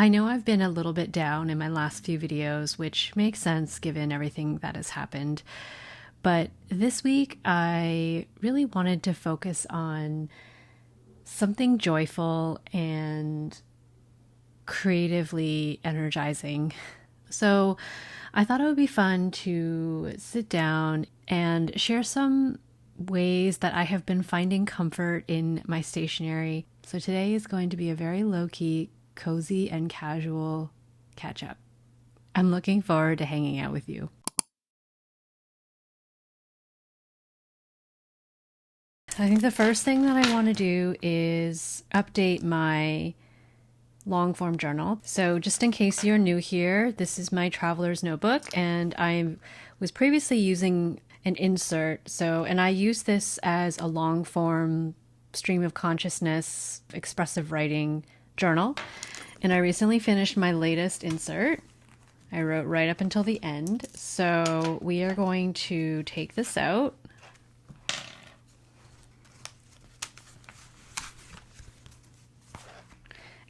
I know I've been a little bit down in my last few videos, which makes sense given everything that has happened. But this week, I really wanted to focus on something joyful and creatively energizing. So I thought it would be fun to sit down and share some ways that I have been finding comfort in my stationery. So today is going to be a very low-key, cozy, and casual catch-up. I'm looking forward to hanging out with you. I think the first thing that I want to do is update my long form journal. So just in case you're new here, this is my traveler's notebook, and I was previously using an insert. And I use this as a long form stream of consciousness expressive writing journal. And I recently finished my latest insert. I wrote right up until the end. So we are going to take this out.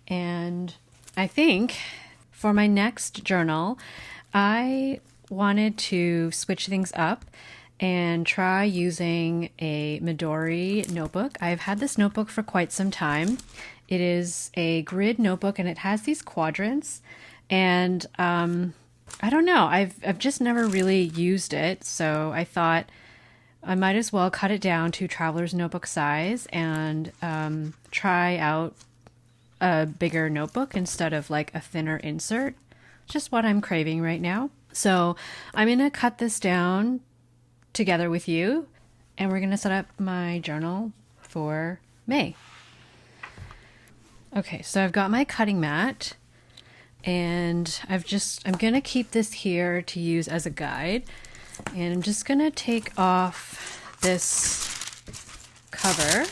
And I think for my next journal, I wanted to switch things up and try using a Midori notebook. I've had this notebook for quite some time. It is a grid notebook and it has these quadrants. And I don't know, I've just never really used it. So I thought I might as well cut it down to traveler's notebook size and try out a bigger notebook instead of like a thinner insert. Just what I'm craving right now. So I'm going to cut this down together with you, and we're going to set up my journal for May. Okay, so I've got my cutting mat, and I'm going to keep this here to use as a guide, and I'm just going to take off this cover.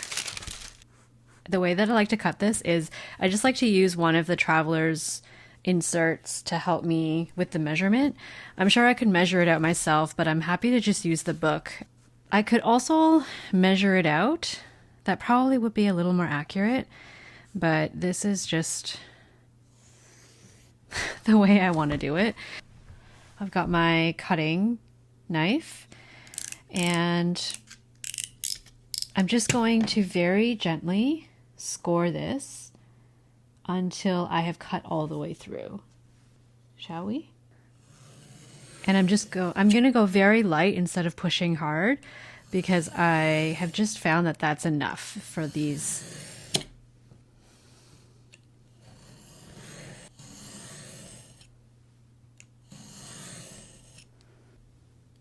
The way that I like to cut this is I just like to use one of the traveler's inserts to help me with the measurement. I'm sure I could measure it out myself, but I'm happy to just use the book. I could also measure it out. That probably would be a little more accurate, but this is just the way I want to do it. I've got my cutting knife, and I'm just going to very gently score this until I have cut all the way through. Shall we? And I'm going to go very light instead of pushing hard, because I have just found that that's enough for these.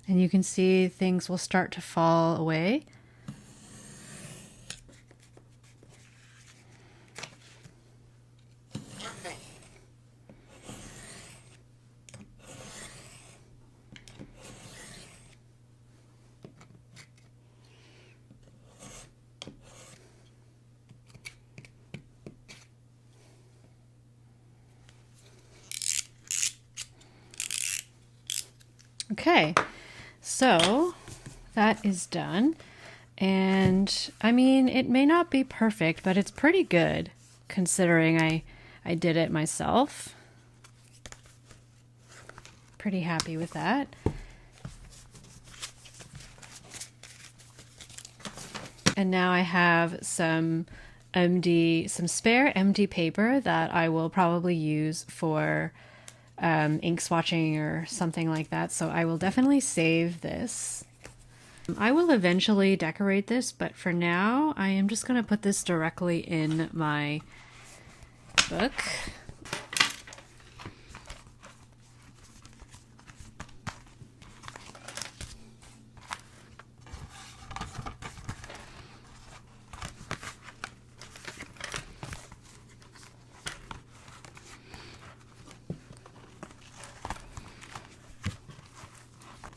And you can see things will start to fall away. Okay, so that is done, and I mean, it may not be perfect, but it's pretty good considering I did it myself. Pretty happy with that. And now I have some spare MD paper that I will probably use for ink swatching or something like that. So I will definitely save this. I will eventually decorate this, but for now I am just going to put this directly in my book.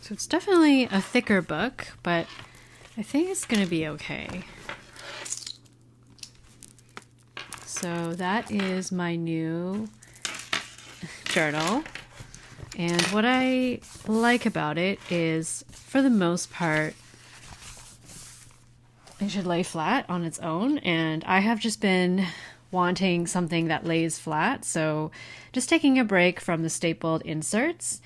So it's definitely a thicker book, but I think it's going to be okay. So that is my new journal. And what I like about it is, for the most part, it should lay flat on its own. And I have just been wanting something that lays flat. So just taking a break from the stapled inserts.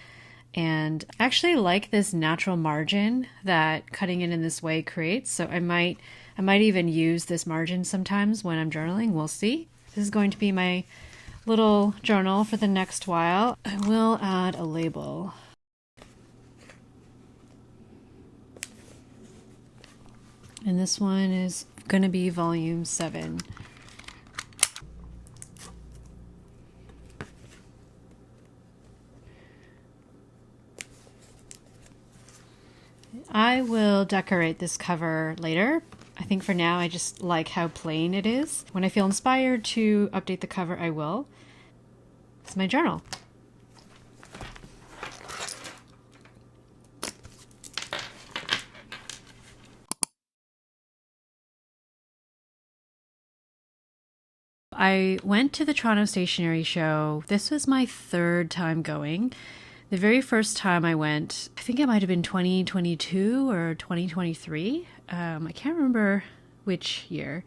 And I actually like this natural margin that cutting it in this way creates. So I might even use this margin sometimes when I'm journaling. We'll see. This is going to be my little journal for the next while. I will add a label. And this one is going to be volume 7. I will decorate this cover later. I think for now I just like how plain it is. When I feel inspired to update the cover, I will. It's my journal. I went to the Toronto Stationery Show. This was my 3rd time going. The very first time I went, I think it might have been 2022 or 2023. I can't remember which year.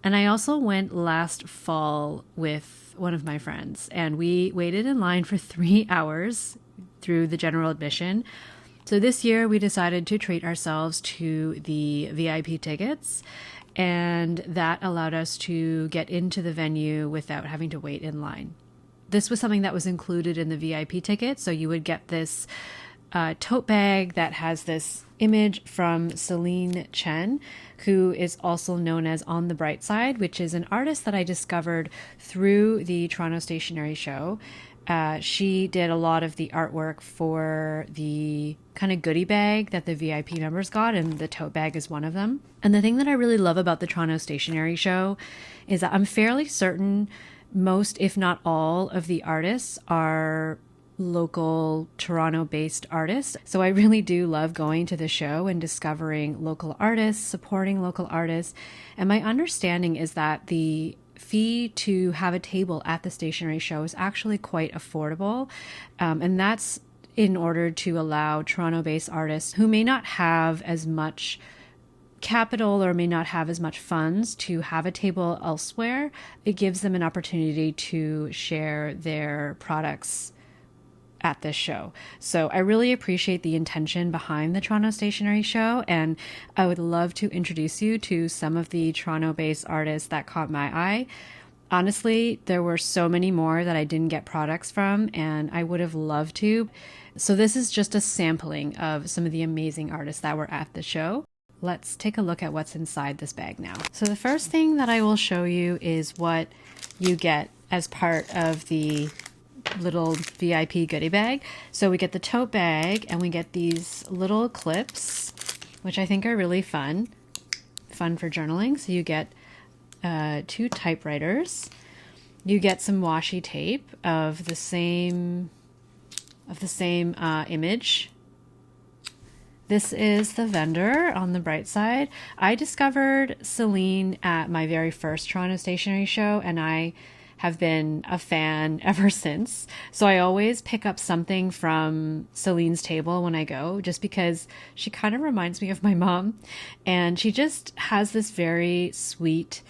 And I also went last fall with one of my friends, and we waited in line for 3 hours through the general admission. So this year we decided to treat ourselves to the VIP tickets, and that allowed us to get into the venue without having to wait in line. This was something that was included in the VIP ticket. So you would get this tote bag that has this image from Celine Chen, who is also known as On the Bright Side, which is an artist that I discovered through the Toronto Stationery Show. She did a lot of the artwork for the kind of goodie bag that the VIP members got, and the tote bag is one of them. And the thing that I really love about the Toronto Stationery Show is that I'm fairly certain most, if not all, of the artists are local Toronto-based artists. So I really do love going to the show and discovering local artists, supporting local artists. And my understanding is that the fee to have a table at the stationery show is actually quite affordable. And that's in order to allow Toronto-based artists who may not have as much capital or may not have as much funds to have a table elsewhere. It gives them an opportunity to share their products at this show. So I really appreciate the intention behind the Toronto Stationery Show, and I would love to introduce you to some of the Toronto-based artists that caught my eye. Honestly, there were so many more that I didn't get products from, and I would have loved to. So this is just a sampling of some of the amazing artists that were at the show. Let's take a look at what's inside this bag now. So the first thing that I will show you is what you get as part of the little VIP goodie bag. So we get the tote bag, and we get these little clips, which I think are really fun for journaling. So you get 2 typewriters. You get some washi tape of the same image. This is the vendor on the bright side. I discovered Celine at my very first Toronto Stationery Show, and I have been a fan ever since. So I always pick up something from Celine's table when I go, just because she kind of reminds me of my mom. And she just has this very sweet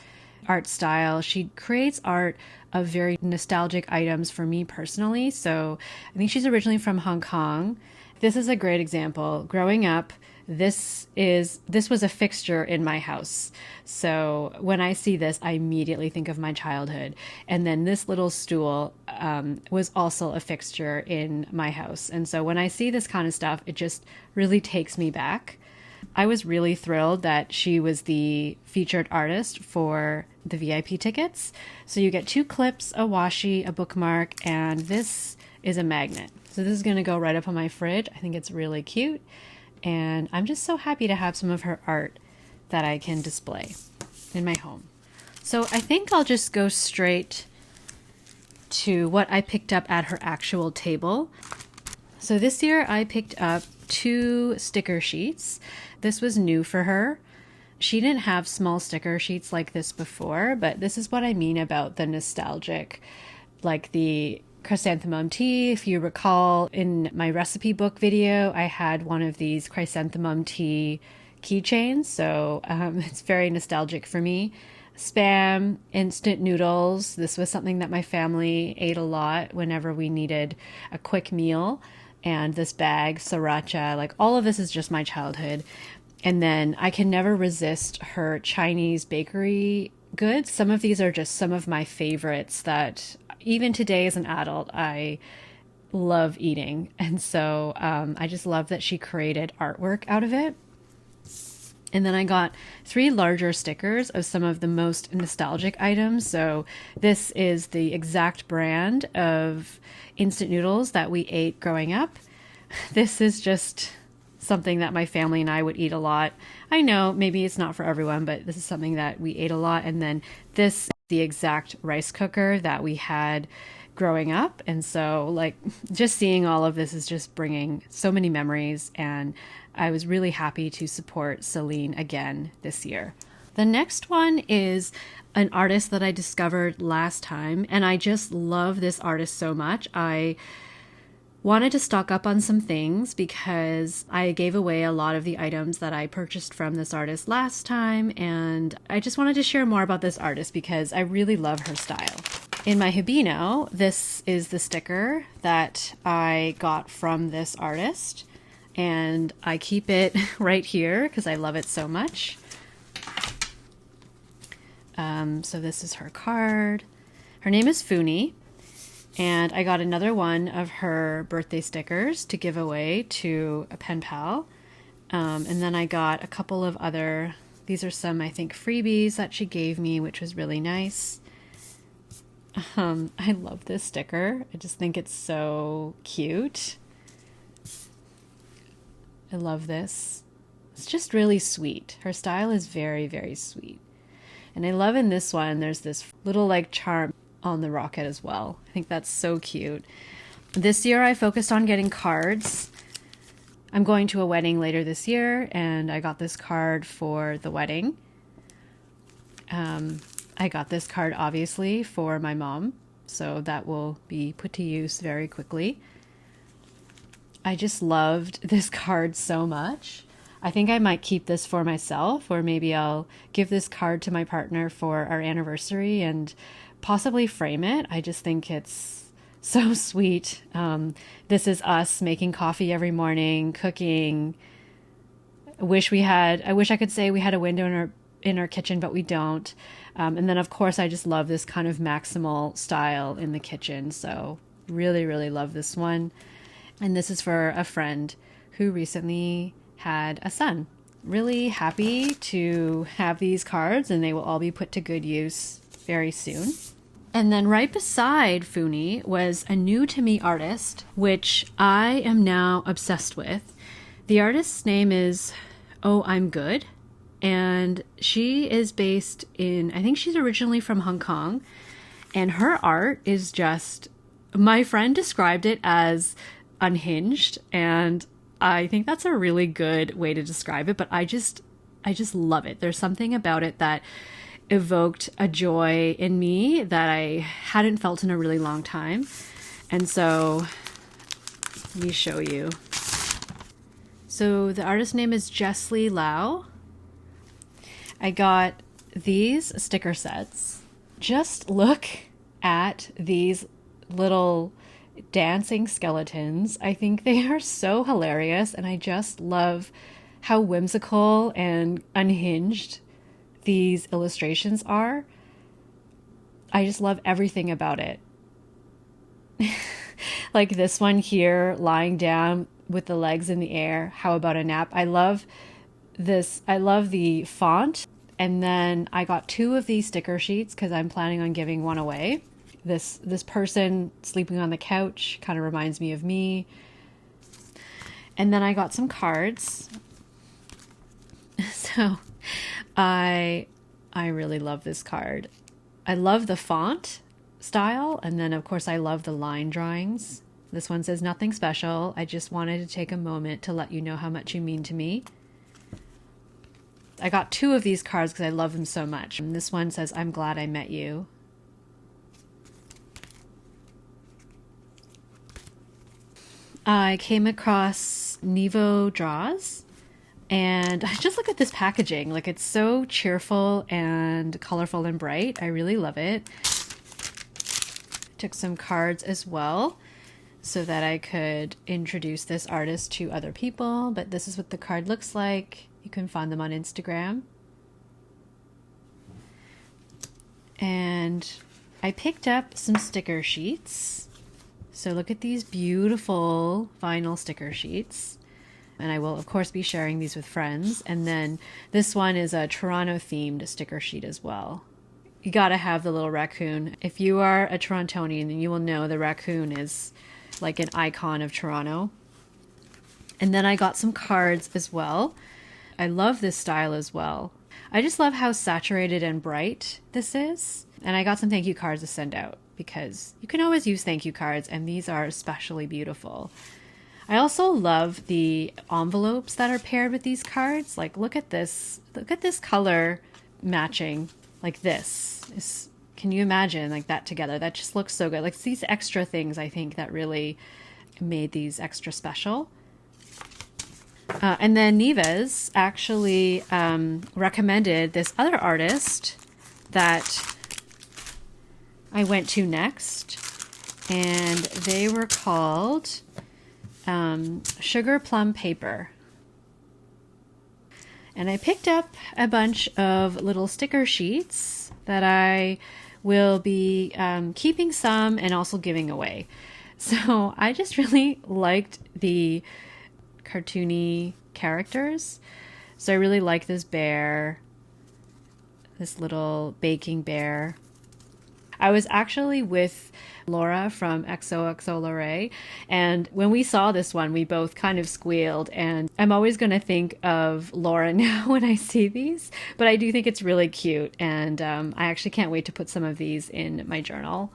art style. She creates art of very nostalgic items for me personally. So I think she's originally from Hong Kong. This is a great example. Growing up, this was a fixture in my house. So when I see this, I immediately think of my childhood. And then this little stool was also a fixture in my house. And so when I see this kind of stuff, it just really takes me back. I was really thrilled that she was the featured artist for the VIP tickets. So you get 2 clips, a washi, a bookmark, and this is a magnet. So this is going to go right up on my fridge. I think it's really cute. And I'm just so happy to have some of her art that I can display in my home. So I think I'll just go straight to what I picked up at her actual table. So this year I picked up 2 sticker sheets. This was new for her. She didn't have small sticker sheets like this before, but this is what I mean about the nostalgic, like the chrysanthemum tea. If you recall, in my recipe book video, I had one of these chrysanthemum tea keychains, so it's very nostalgic for me. Spam, instant noodles. This was something that my family ate a lot whenever we needed a quick meal. And this bag, sriracha, like all of this is just my childhood. And then I can never resist her Chinese bakery goods. Some of these are just some of my favorites that even today as an adult, I love eating. And so I just love that she created artwork out of it. And then I got 3 larger stickers of some of the most nostalgic items. So this is the exact brand of instant noodles that we ate growing up. This is just something that my family and I would eat a lot. I know maybe it's not for everyone, but this is something that we ate a lot. And then this is the exact rice cooker that we had growing up. And so like just seeing all of this is just bringing so many memories, and I was really happy to support Celine again this year. The next one is an artist that I discovered last time, and I just love this artist so much. I wanted to stock up on some things because I gave away a lot of the items that I purchased from this artist last time, and I just wanted to share more about this artist because I really love her style. In my Hibino, this is the sticker that I got from this artist, and I keep it right here because I love it so much. So this is her card. Her name is Funi, and I got another one of her birthday stickers to give away to a pen pal. And then I got a couple of other, these are some, I think, freebies that she gave me, which was really nice. I love this sticker. I just think it's so cute. I love this. It's just really sweet. Her style is very, very sweet. And I love in this one, there's this little like charm on the rocket as well. I think that's so cute. This year I focused on getting cards. I'm going to a wedding later this year, and I got this card for the wedding. I got this card obviously for my mom, so that will be put to use very quickly. I just loved this card so much. I think I might keep this for myself, or maybe I'll give this card to my partner for our anniversary and possibly frame it. I just think it's so sweet. This is us making coffee every morning, cooking. I wish I could say we had a window in our kitchen, but we don't. And then of course I just love this kind of maximal style in the kitchen. So really, really love this one. And this is for a friend who recently had a son. Really happy to have these cards, and they will all be put to good use very soon. And then right beside Funi was a new to me artist, which I am now obsessed with. The artist's name is Oh I'm Good, and she is based in, I think she's originally from Hong Kong, and her art is just, my friend described it as unhinged, and I think that's a really good way to describe it, but I just love it. There's something about it that evoked a joy in me that I hadn't felt in a really long time. And so let me show you. So the artist's name is Jessie Lau. I got these sticker sets. Just look at these little dancing skeletons. I think they are so hilarious, and I just love how whimsical and unhinged these illustrations are. I just love everything about it. Like this one here, lying down with the legs in the air. How about a nap? I love this. I love the font. And then I got 2 of these sticker sheets because I'm planning on giving one away. This person sleeping on the couch kind of reminds me of me. And then I got some cards. So I really love this card. I love the font style, and then of course I love the line drawings. This one says, "Nothing special. I just wanted to take a moment to let you know how much you mean to me." I got 2 of these cards because I love them so much. And this one says, "I'm glad I met you." I came across Nevo Draws And just look at this packaging. Like, it's so cheerful and colorful and bright. I really love it. Took some cards as well so that I could introduce this artist to other people. But this is what the card looks like. You can find them on Instagram. And I picked up some sticker sheets. So look at these beautiful vinyl sticker sheets. And I will, of course, be sharing these with friends. And then this one is a Toronto themed sticker sheet as well. You gotta have the little raccoon. If you are a Torontonian, then you will know the raccoon is like an icon of Toronto. And then I got some cards as well. I love this style as well. I just love how saturated and bright this is. And I got some thank you cards to send out because you can always use thank you cards, and these are especially beautiful. I also love the envelopes that are paired with these cards. Like, look at this color matching like this. Can you imagine like that together? That just looks so good. Like, these extra things, I think, that really made these extra special. And then Neves actually recommended this other artist that I went to next, and they were called Sugar Plum Paper. And I picked up a bunch of little sticker sheets that I will be keeping some and also giving away. So I just really liked the cartoony characters. So I really like this bear, this little baking bear. I was actually with Laura from XOXO Lorraine, and when we saw this one, we both kind of squealed, and I'm always going to think of Laura now when I see these, but I do think it's really cute, and I actually can't wait to put some of these in my journal.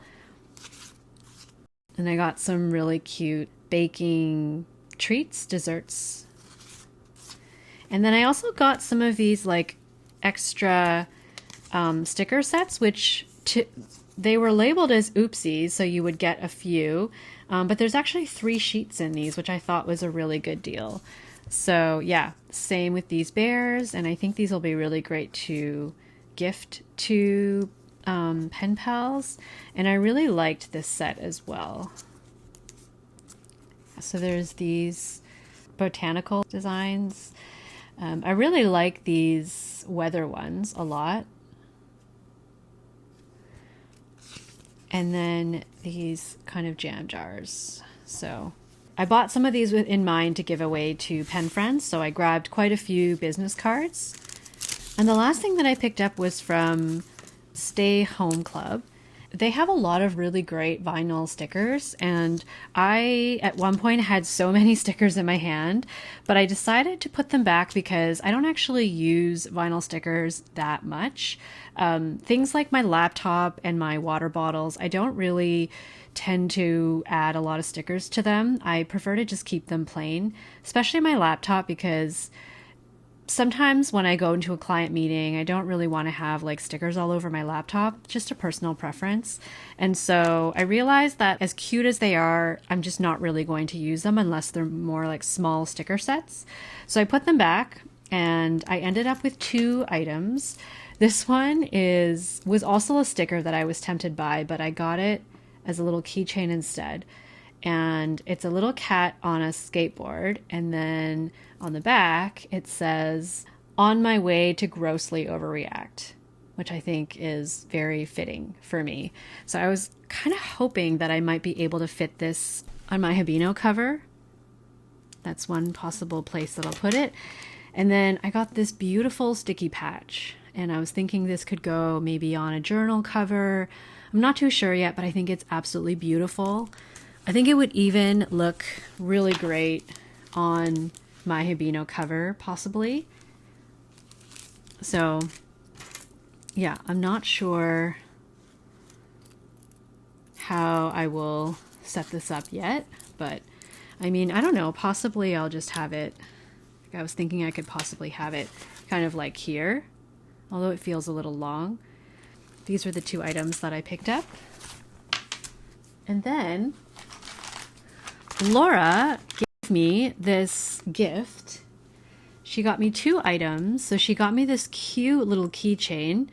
And I got some really cute baking treats, desserts. And then I also got some of these like extra sticker sets, which they were labeled as oopsies, so you would get a few, but there's actually 3 sheets in these, which I thought was a really good deal. So yeah, same with these bears, and I think these will be really great to gift to pen pals, and I really liked this set as well. So there's these botanical designs. I really like these weather ones a lot. And then these kind of jam jars. So I bought some of these in mind to give away to pen friends, so I grabbed quite a few business cards. And the last thing that I picked up was from Stay Home Club. They have a lot of really great vinyl stickers, and I at one point had so many stickers in my hand, but I decided to put them back because I don't actually use vinyl stickers that much. Things like my laptop and my water bottles, I don't really tend to add a lot of stickers to them. I prefer to just keep them plain, especially my laptop, because sometimes when I go into a client meeting, I don't really want to have like stickers all over my laptop, just a personal preference. And so I realized that as cute as they are, I'm just not really going to use them unless they're more like small sticker sets. So I put them back, and I ended up with 2 items. This one was also a sticker that I was tempted by, but I got it as a little keychain instead. And it's a little cat on a skateboard, and then on the back it says, "On my way to grossly overreact," which I think is very fitting for me. So I was kind of hoping that I might be able to fit this on my Habino cover. That's one possible place that I'll put it. And then I got this beautiful sticky patch, and I was thinking this could go maybe on a journal cover. I'm not too sure yet, but I think it's absolutely beautiful. I think it would even look really great on my Habino cover, possibly. So yeah, I'm not sure how I will set this up yet, but I mean, I don't know, possibly I'll just have it, like I was thinking I could possibly have it kind of like here, although it feels a little long. These were the 2 items that I picked up. And then Laura gave me this gift, She got me 2 items. So she got me this cute little keychain.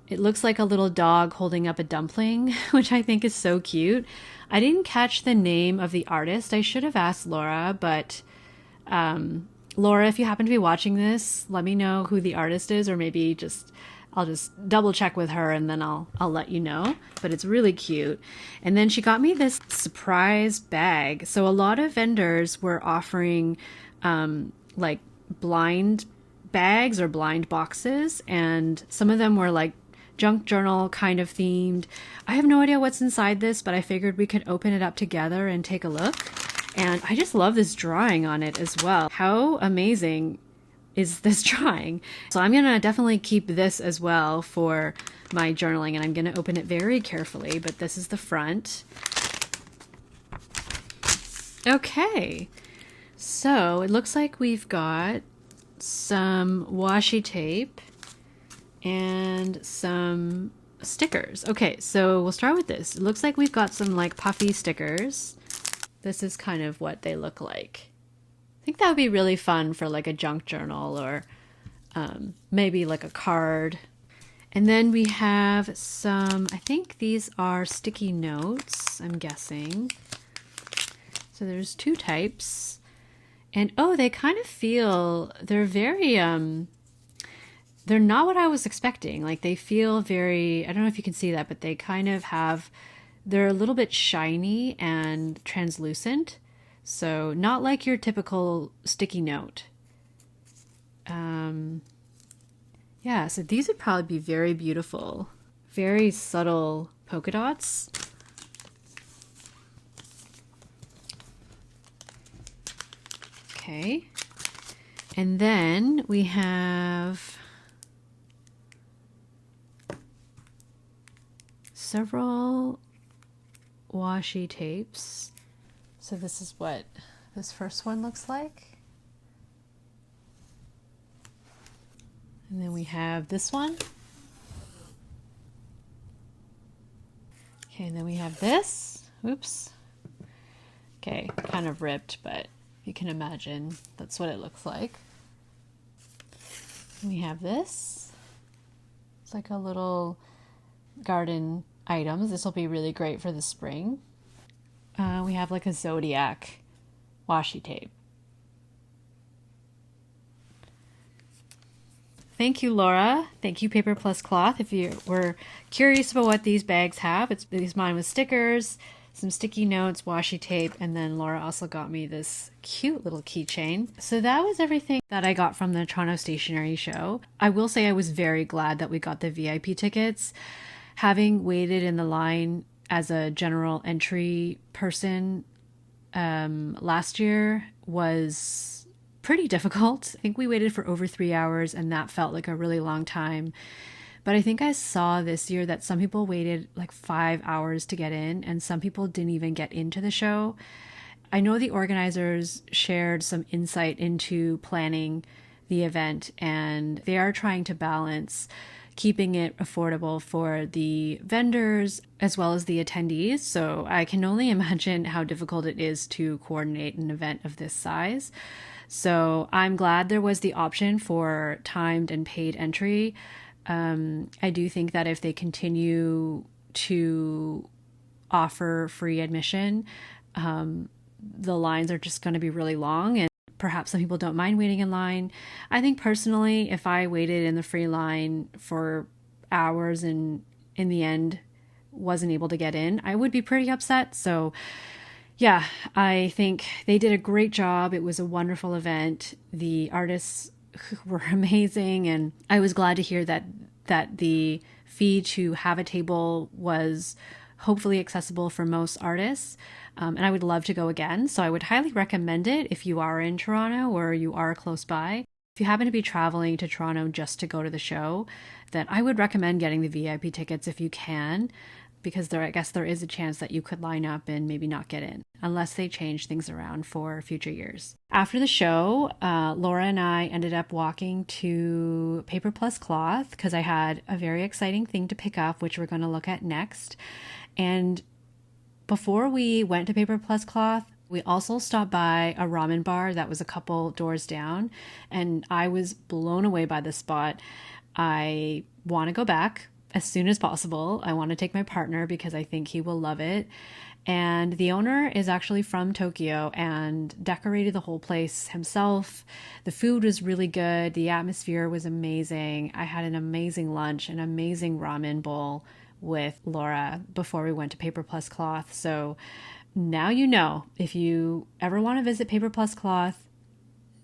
It looks like a little dog holding up a dumpling, which I think is so cute. I didn't catch the name of the artist. I should have asked Laura, but Laura, if you happen to be watching this, let me know who the artist is, or maybe I'll just double check with her and then I'll let you know. But it's really cute. And then she got me this surprise bag. So a lot of vendors were offering like blind bags or blind boxes, and some of them were like junk journal kind of themed. I have no idea what's inside this, but I figured we could open it up together and take a look. And I just love this drawing on it as well. How amazing is this drawing? So I'm gonna definitely keep this as well for my journaling, and I'm gonna open it very carefully, but this is the front. Okay, so it looks like we've got some washi tape and some stickers. Okay, so we'll start with this. It looks like we've got some like puffy stickers. This is kind of what they look like. I think that would be really fun for like a junk journal, or maybe like a card. And then we have some, I think these are sticky notes, I'm guessing. So there's 2 types. And oh, they kind of feel, they're very, they're not what I was expecting. Like they feel very, I don't know if you can see that, but they kind of have, they're a little bit shiny and translucent. So not like your typical sticky note. Yeah, so these would probably be very beautiful. Very subtle polka dots. Okay. And then we have several washi tapes. So this is what this first one looks like. And then we have this one. Okay, and then we have this. Oops. Okay, kind of ripped, but you can imagine that's what it looks like. And we have this. It's like a little garden items. This will be really great for the spring. We have like a zodiac washi tape. Thank you, Laura. Thank you, Paper Plus Cloth. If you were curious about what these bags have, it's mine with stickers, some sticky notes, washi tape, and then Laura also got me this cute little keychain. So that was everything that I got from the Toronto Stationery Show. I will say I was very glad that we got the VIP tickets. Having waited in the line as a general entry person last year was pretty difficult. I think we waited for over 3 hours, and that felt like a really long time. But I think I saw this year that some people waited like 5 hours to get in, and some people didn't even get into the show. I know the organizers shared some insight into planning the event, and they are trying to balance keeping it affordable for the vendors as well as the attendees. So I can only imagine how difficult it is to coordinate an event of this size. So I'm glad there was the option for timed and paid entry. I do think that if they continue to offer free admission, the lines are just going to be really long, and perhaps some people don't mind waiting in line. I think personally, if I waited in the free line for hours and in the end wasn't able to get in, I would be pretty upset. So yeah, I think they did a great job. It was a wonderful event. The artists were amazing, and I was glad to hear that the fee to have a table was hopefully accessible for most artists. And I would love to go again. So I would highly recommend it if you are in Toronto or you are close by. If you happen to be traveling to Toronto just to go to the show, then I would recommend getting the VIP tickets if you can, because I guess there is a chance that you could line up and maybe not get in, unless they change things around for future years. After the show, Laura and I ended up walking to Paper Plus Cloth because I had a very exciting thing to pick up, which we're going to look at next. And before we went to Paper Plus Cloth, We also stopped by a ramen bar that was a couple doors down, and I was blown away by the spot. I want to go back as soon as possible. I want to take my partner because I think he will love it. And the owner is actually from Tokyo and decorated the whole place himself. The food was really good. The atmosphere was amazing. I had an amazing lunch, an amazing ramen bowl with Laura before we went to Paper Plus Cloth. So now you know, if you ever want to visit Paper Plus Cloth,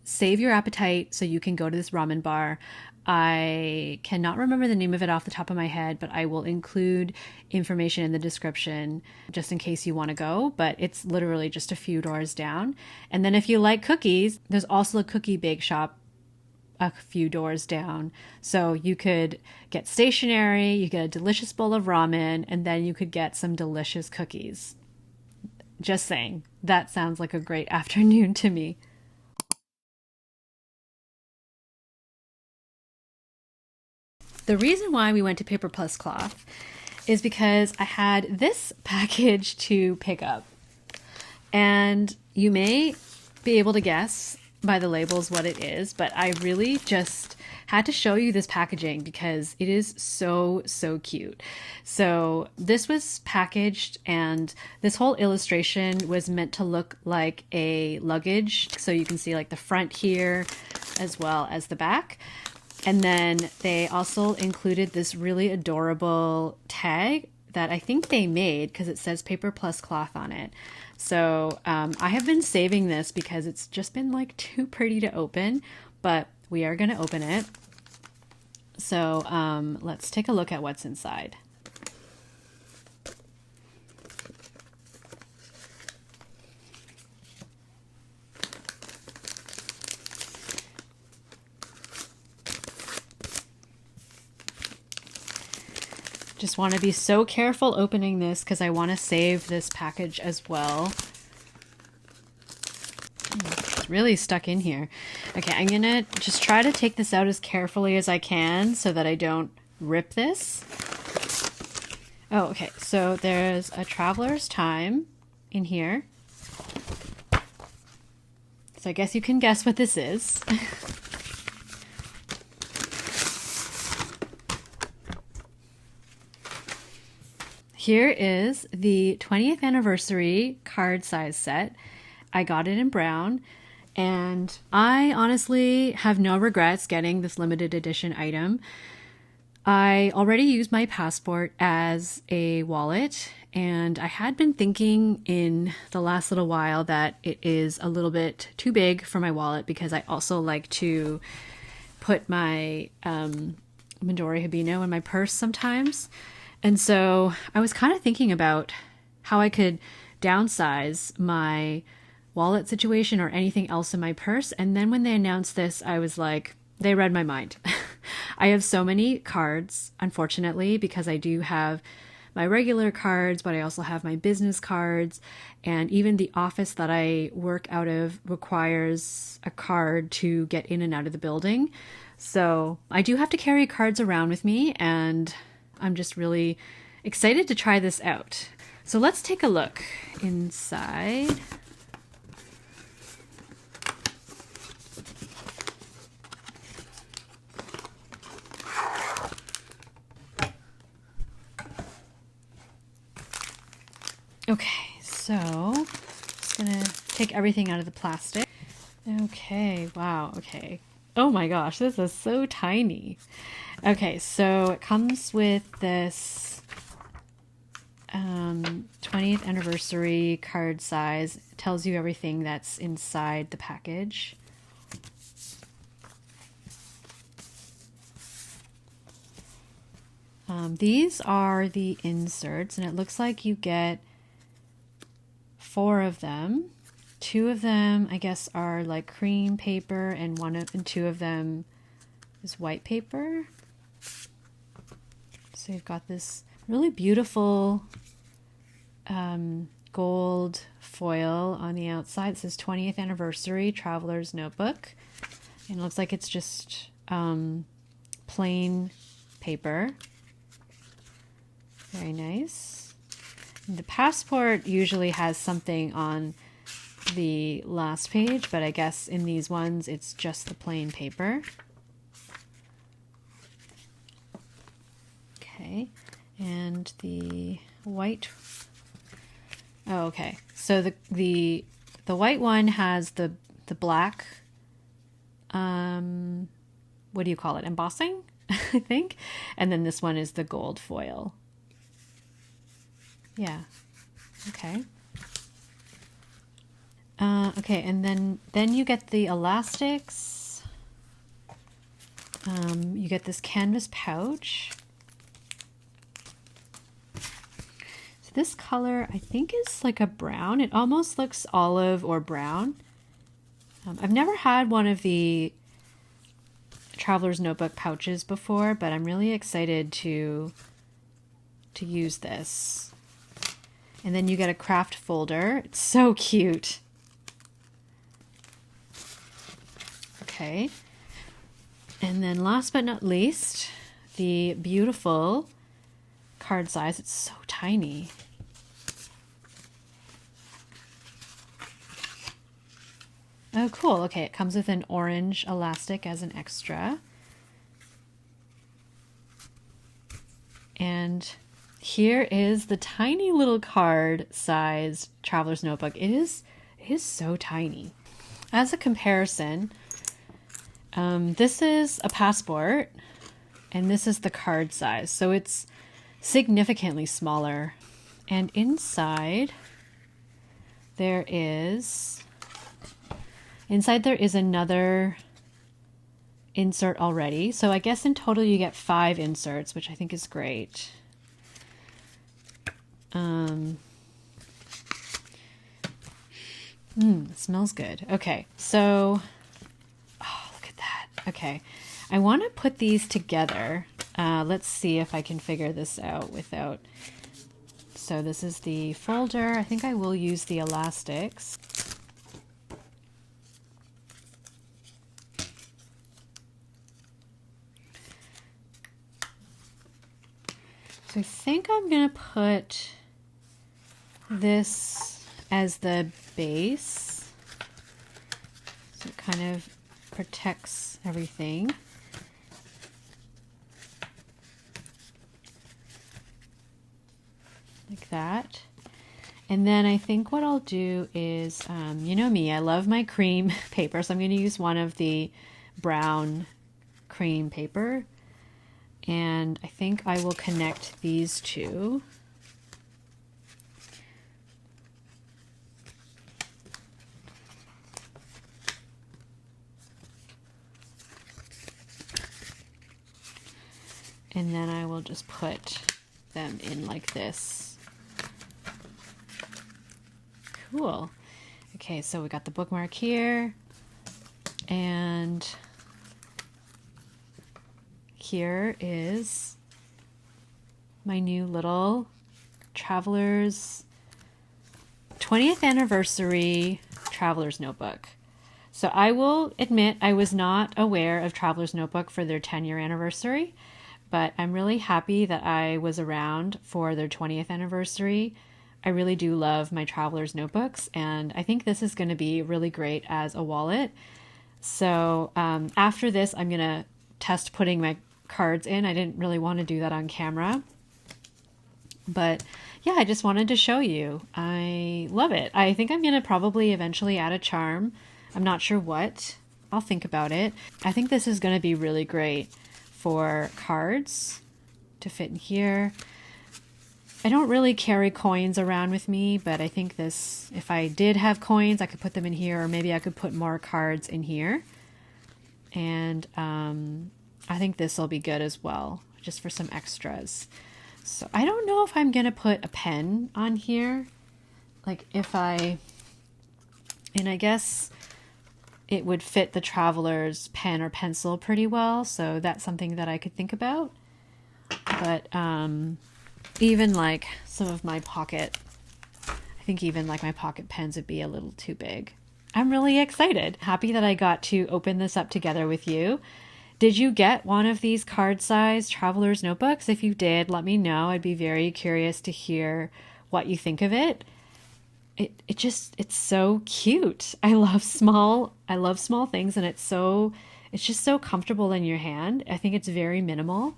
save your appetite so you can go to this ramen bar. I cannot remember the name of it off the top of my head, but I will include information in the description just in case you want to go. But it's literally just a few doors down. And then if you like cookies, there's also a cookie bake shop a few doors down. So you could get stationery, you get a delicious bowl of ramen, and then you could get some delicious cookies. Just saying, that sounds like a great afternoon to me. The reason why we went to Paper Plus Cloth is because I had this package to pick up. And you may be able to guess by the labels what it is, but I really just had to show you this packaging because it is so, so cute. So this was packaged, and this whole illustration was meant to look like a luggage. So you can see like the front here as well as the back. And then they also included this really adorable tag that I think they made because it says Paper Plus Cloth on it. So I have been saving this because it's just been like too pretty to open, but we are going to open it. So let's take a look at what's inside. Just want to be so careful opening this because I want to save this package as well. It's really stuck in here. Okay, I'm going to just try to take this out as carefully as I can so that I don't rip this. Oh, okay. So there's a traveler's time in here. So I guess you can guess what this is. Here is the 20th anniversary card size set. I got it in brown, and I honestly have no regrets getting this limited edition item. I already used my passport as a wallet, and I had been thinking in the last little while that it is a little bit too big for my wallet because I also like to put my Midori Hibino in my purse sometimes. And so I was kind of thinking about how I could downsize my wallet situation or anything else in my purse. And then when they announced this, I was like, they read my mind. I have so many cards, unfortunately, because I do have my regular cards, but I also have my business cards. And even the office that I work out of requires a card to get in and out of the building. So I do have to carry cards around with me, and I'm just really excited to try this out. So let's take a look inside. Okay, so just gonna take everything out of the plastic. Okay, wow, okay. Oh my gosh, this is so tiny. Okay, so it comes with this 20th anniversary card size. It tells you everything that's inside the package. These are the inserts, and it looks like you get 4 of them. 2 of them, I guess, are like cream paper, and 2 of them is white paper. So you've got this really beautiful gold foil on the outside. It says 20th Anniversary Traveler's Notebook. And it looks like it's just plain paper. Very nice. And the passport usually has something on the last page, but I guess in these ones it's just the plain paper. Okay, and the white. Oh, okay. So the white one has the black, what do you call it? Embossing, I think. And then this one is the gold foil. Yeah. Okay. Okay, and then you get the elastics. You get this canvas pouch. So this color, I think, is like a brown. It almost looks olive or brown. I've never had one of the Traveler's Notebook pouches before, but I'm really excited to use this. And then you get a craft folder. It's so cute. Okay. And then last but not least, the beautiful card size. It's so tiny. Oh, cool. Okay, it comes with an orange elastic as an extra. And here is the tiny little card sized Traveler's Notebook. It is so tiny. As a comparison, this is a passport and this is the card size. So it's significantly smaller. And inside there is another insert already. So I guess in total you get 5 inserts, which I think is great. It smells good. Okay, so, oh, look at that. Okay, I want to put these together. Let's see if I can figure this out without. So this is the folder. I think I will use the elastics. So I think I'm going to put this as the base. So it kind of protects everything. Like that. And then I think what I'll do is, you know me, I love my cream paper. So I'm going to use one of the brown cream paper. And I think I will connect these two. And then I will just put them in like this. Cool. Okay, so we got the bookmark here. And here is my new little Traveler's 20th anniversary Traveler's Notebook. So I will admit I was not aware of Traveler's Notebook for their 10-year anniversary, but I'm really happy that I was around for their 20th anniversary. I really do love my Traveler's Notebooks, and I think this is going to be really great as a wallet. So after this, I'm going to test putting my cards in. I didn't really want to do that on camera, but yeah, I just wanted to show you. I love it. I think I'm going to probably eventually add a charm. I'm not sure what. I'll think about it. I think this is going to be really great for cards to fit in here. I don't really carry coins around with me, but I think this, if I did have coins, I could put them in here, or maybe I could put more cards in here. And I think this will be good as well, just for some extras. So I don't know if I'm going to put a pen on here. Like and I guess it would fit the Traveler's pen or pencil pretty well. So that's something that I could think about. But even like some of my I think even like my pocket pens would be a little too big. I'm really excited. Happy that I got to open this up together with you. Did you get one of these card-sized Traveler's Notebooks? If you did, let me know. I'd be very curious to hear what you think of it. it's so cute. I love small things, and it's just so comfortable in your hand. I think it's very minimal,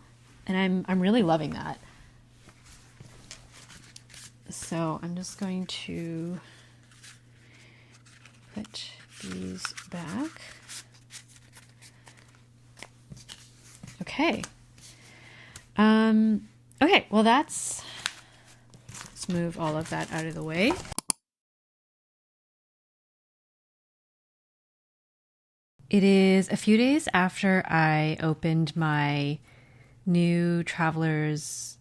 and I'm really loving that. So I'm just going to put these back. Okay. Okay, well let's move all of that out of the way. It is a few days after I opened my new Traveler's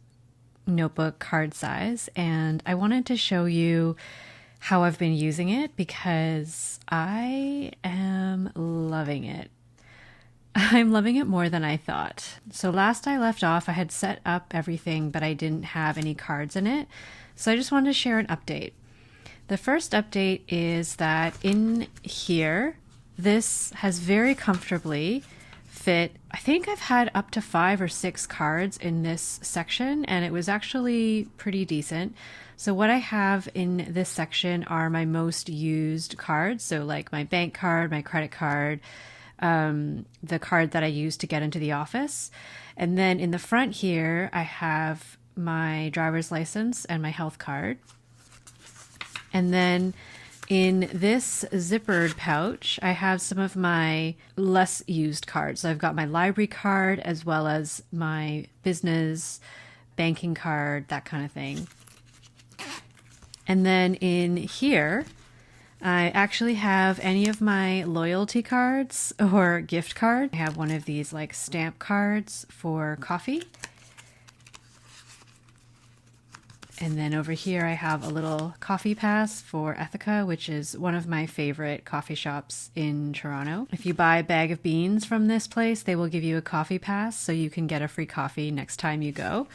Notebook card size, and I wanted to show you how I've been using it because I am loving it. I'm loving it more than I thought. So last I left off, I had set up everything, but I didn't have any cards in it. So I just wanted to share an update. The first update is that in here, this has very comfortably fit. I think I've had up to 5 or 6 cards in this section, and it was actually pretty decent. So what I have in this section are my most used cards. So like my bank card, my credit card, the card that I use to get into the office. And then in the front here, I have my driver's license and my health card. And then in this zippered pouch, I have some of my less used cards. So I've got my library card as well as my business banking card, that kind of thing. And then in here, I actually have any of my loyalty cards or gift card. I have one of these like stamp cards for coffee. And then over here I have a little coffee pass for Ethica, which is one of my favorite coffee shops in Toronto. If you buy a bag of beans from this place, they will give you a coffee pass so you can get a free coffee next time you go.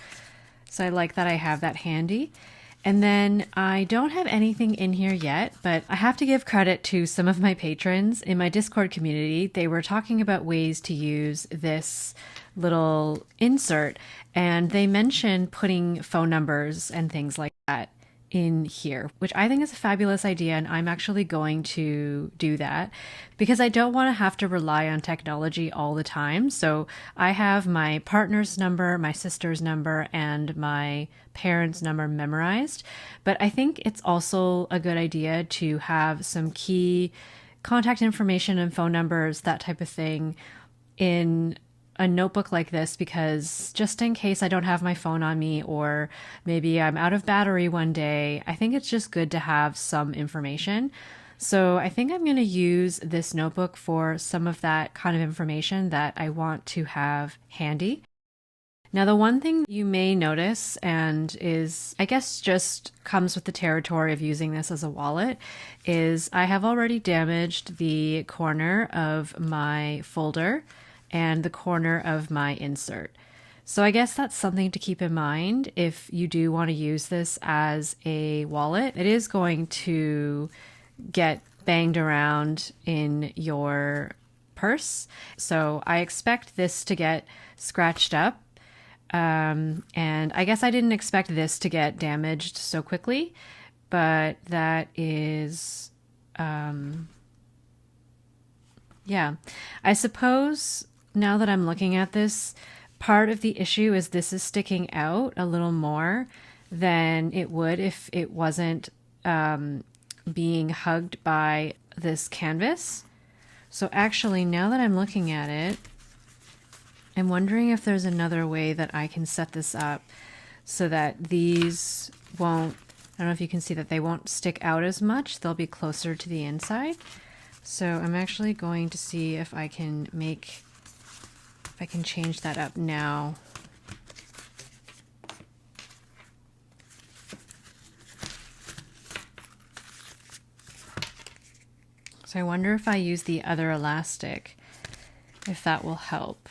So I like that I have that handy. And then I don't have anything in here yet, but I have to give credit to some of my patrons in my Discord community. They were talking about ways to use this little insert, and they mentioned putting phone numbers and things like that in here, which I think is a fabulous idea, and I'm actually going to do that because I don't want to have to rely on technology all the time. So I have my partner's number, my sister's number, and my parents' number memorized, but I think it's also a good idea to have some key contact information and phone numbers, that type of thing, in a notebook like this, because just in case I don't have my phone on me or maybe I'm out of battery one day, I think it's just good to have some information. So I think I'm going to use this notebook for some of that kind of information that I want to have handy. Now, the one thing you may notice, and is, I guess, just comes with the territory of using this as a wallet, is I have already damaged the corner of my folder and the corner of my insert. So I guess that's something to keep in mind if you do want to use this as a wallet. It is going to get banged around in your purse. So I expect this to get scratched up. And I guess I didn't expect this to get damaged so quickly, but that is, yeah, I suppose now that I'm looking at this, part of the issue is this is sticking out a little more than it would if it wasn't being hugged by this canvas. So actually, now that I'm looking at it, I'm wondering if there's another way that I can set this up so that these won't, I don't know if you can see that they won't stick out as much. They'll be closer to the inside. So I'm actually going to see if I can change that up now. So I wonder if I use the other elastic, if that will help.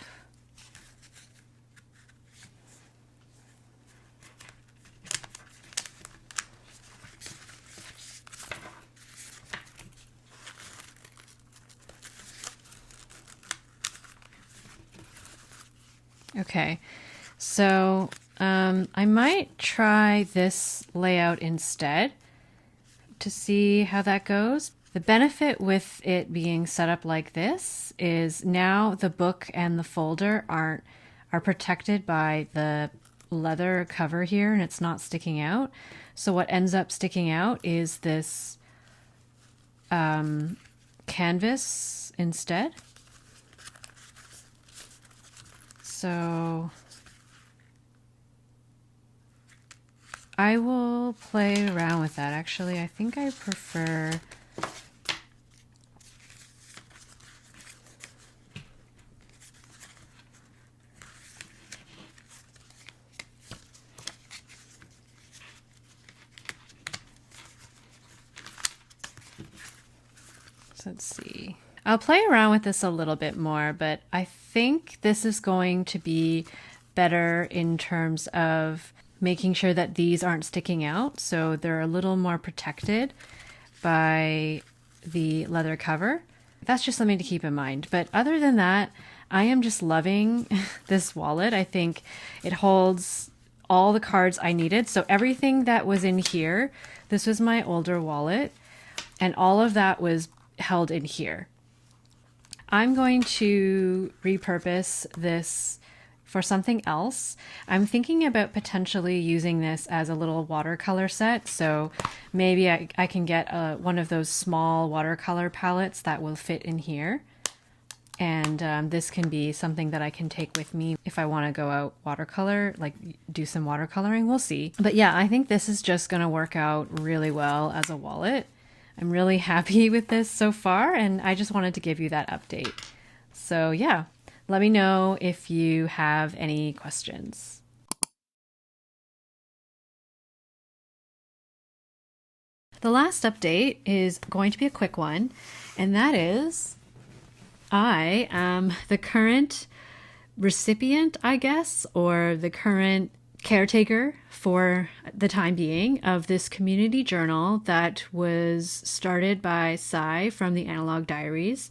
Okay, so I might try this layout instead to see how that goes. The benefit with it being set up like this is now the book and the folder are protected by the leather cover here, and it's not sticking out. So what ends up sticking out is this canvas instead. So I will play around with that. Actually, I think I prefer let's see. I'll play around with this a little bit more, but I think this is going to be better in terms of making sure that these aren't sticking out. So they're a little more protected by the leather cover. That's just something to keep in mind. But other than that, I am just loving this wallet. I think it holds all the cards I needed. So everything that was in here, this was my older wallet, and all of that was held in here. I'm going to repurpose this for something else. I'm thinking about potentially using this as a little watercolor set. So maybe I can get one of those small watercolor palettes that will fit in here. And this can be something that I can take with me if I want to go out watercolor, like do some watercoloring. We'll see. But yeah, I think this is just going to work out really well as a wallet. I'm really happy with this so far, and I just wanted to give you that update. So yeah, let me know if you have any questions. The last update is going to be a quick one, and that is I am the current recipient, I guess, or the current caretaker for the time being of this community journal that was started by Sai from the Analog Diaries.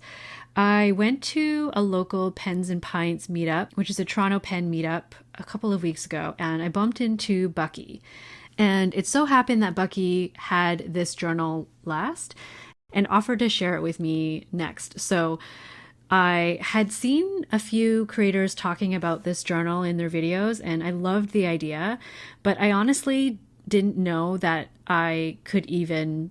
I went to a local Pens and Pints meetup, which is a Toronto pen meetup, a couple of weeks ago, and I bumped into Bucky. And it so happened that Bucky had this journal last and offered to share it with me next. So I had seen a few creators talking about this journal in their videos, and I loved the idea, but I honestly didn't know that I could even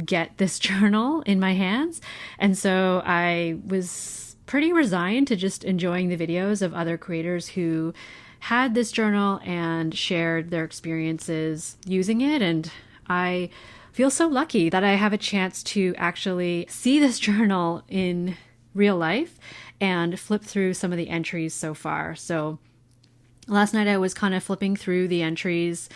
get this journal in my hands. And so I was pretty resigned to just enjoying the videos of other creators who had this journal and shared their experiences using it. And I feel so lucky that I have a chance to actually see this journal in real life and flip through some of the entries so far. So last night I was kind of flipping through the entries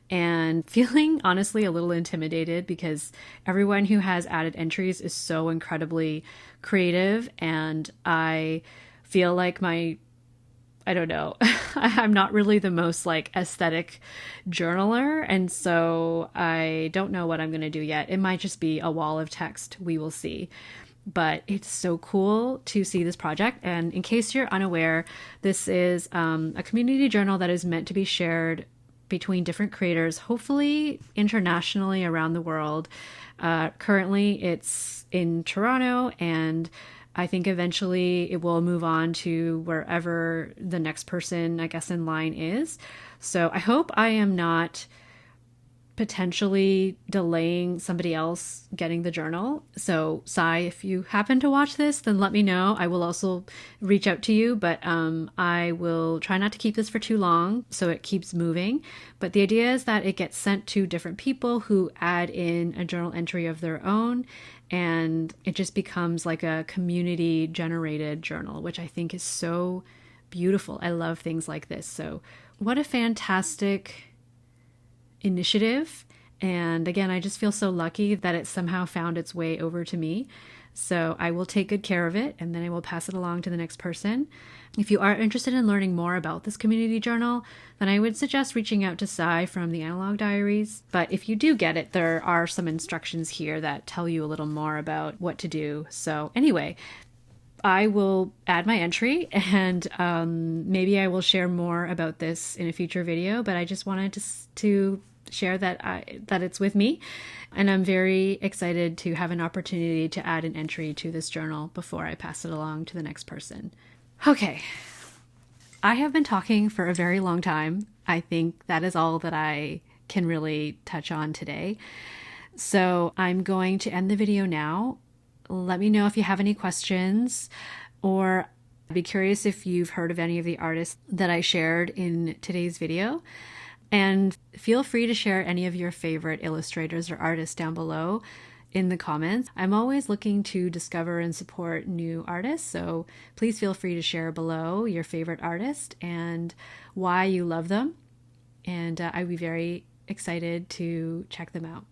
and feeling honestly a little intimidated because everyone who has added entries is so incredibly creative, and I feel like I don't know, I'm not really the most like aesthetic journaler, and so I don't know what I'm going to do yet. It might just be a wall of text. We will see. But it's so cool to see this project. And in case you're unaware, this is a community journal that is meant to be shared between different creators, hopefully internationally around the world. Currently, it's in Toronto, and I think eventually it will move on to wherever the next person, I guess, in line is. So I hope I am not potentially delaying somebody else getting the journal. So Sai, if you happen to watch this, then let me know. I will also reach out to you, but I will try not to keep this for too long so it keeps moving. But the idea is that it gets sent to different people who add in a journal entry of their own, and it just becomes like a community generated journal, which I think is so beautiful. I love things like this. So what a fantastic initiative. And again, I just feel so lucky that it somehow found its way over to me. So I will take good care of it, and then I will pass it along to the next person. If you are interested in learning more about this community journal, then I would suggest reaching out to Sai from the Analog Diaries. But if you do get it, there are some instructions here that tell you a little more about what to do. So anyway, I will add my entry, and maybe I will share more about this in a future video, but I just wanted to share that it's with me, and I'm very excited to have an opportunity to add an entry to this journal before I pass it along to the next person. Okay, I have been talking for a very long time. I think that is all that I can really touch on today. So I'm going to end the video now. Let me know if you have any questions, or I'd be curious if you've heard of any of the artists that I shared in today's video. And feel free to share any of your favorite illustrators or artists down below in the comments. I'm always looking to discover and support new artists, so please feel free to share below your favorite artist and why you love them. And I'd be very excited to check them out.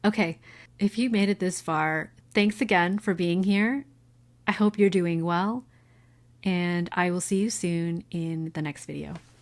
Okay, if you made it this far, thanks again for being here. I hope you're doing well, and I will see you soon in the next video.